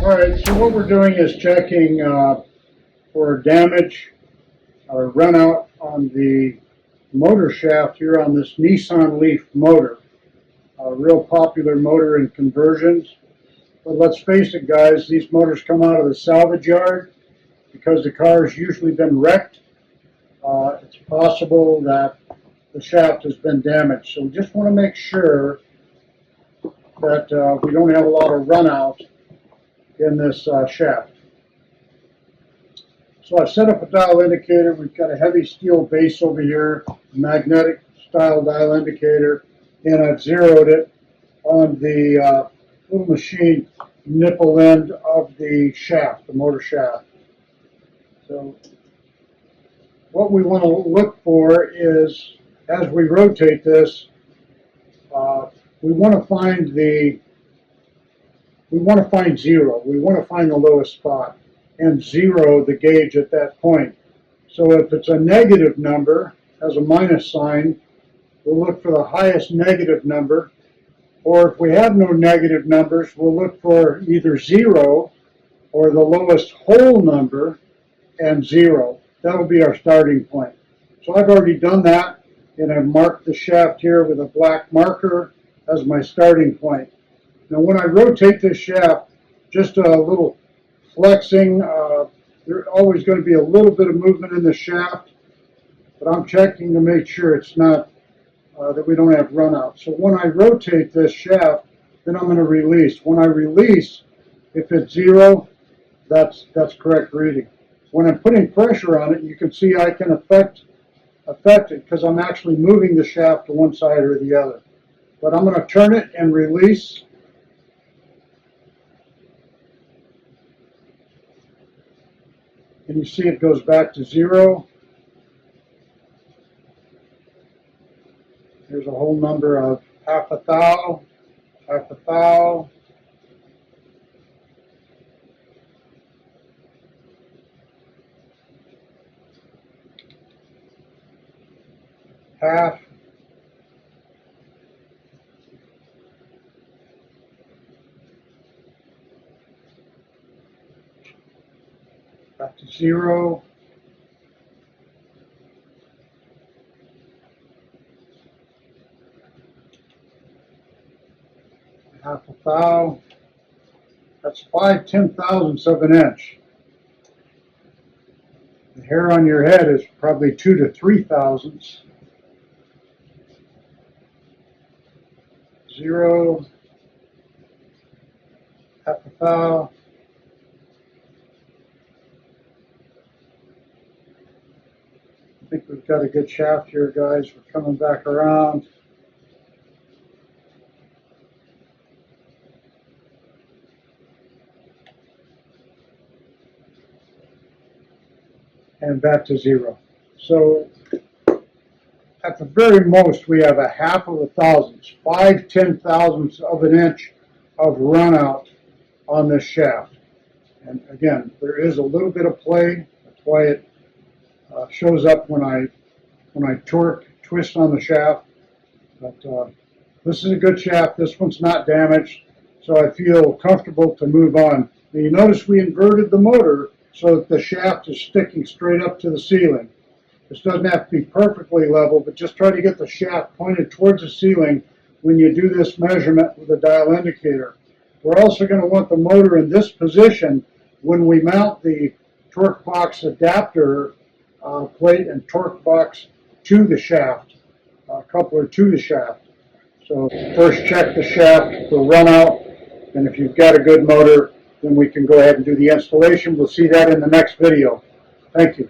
Alright, so what we're doing is checking for damage or run out on the motor shaft here on this Nissan Leaf motor. A real popular motor in conversions. But let's face it, guys, these motors come out of the salvage yard because the car has usually been wrecked. It's possible that the shaft has been damaged. So we just want to make sure that we don't have a lot of run out in this shaft. So I've set up a dial indicator. We've got a heavy steel base over here, a magnetic style dial indicator, and I've zeroed it on the little machine nipple end of the shaft, the motor shaft. So what we want to look for is, as we rotate this, we want to find zero. We want to find the lowest spot and zero the gauge at that point. So if it's a negative number, has a minus sign, we'll look for the highest negative number. Or if we have no negative numbers, we'll look for either zero or the lowest whole number and zero. That will be our starting point. So I've already done that, and I've marked the shaft here with a black marker as my starting point. Now when I rotate this shaft, just a little flexing, there's always going to be a little bit of movement in the shaft, but I'm checking to make sure it's not, that we don't have run out. So when I rotate this shaft, then I'm going to release. When I release, if it's zero, that's correct reading. When I'm putting pressure on it, you can see I can affect it because I'm actually moving the shaft to one side or the other. But I'm going to turn it and release. And you see it goes back to zero. There's a whole number of half a thou, half, back to zero, half a thou. That's 5/10,000ths of an inch. The hair on your head is probably 2 to 3 thousandths. Zero, half a thou. I think we've got a good shaft here, guys. We're coming back around. And back to zero. So at the very most, we have a half of a thousandths, 5/10,000ths of an inch of run out on this shaft. And again, there is a little bit of play. That's why it shows up when I twist on the shaft. But this is a good shaft. This one's not damaged, so I feel comfortable to move on. Now you notice we inverted the motor so that the shaft is sticking straight up to the ceiling. This doesn't have to be perfectly level, but just try to get the shaft pointed towards the ceiling when you do this measurement with a dial indicator. We're also going to want the motor in this position when we mount the torque box adapter plate and torque box to the shaft, coupler to the shaft. So first check the shaft for run out, and if you've got a good motor, then we can go ahead and do the installation. We'll see that in the next video. Thank you.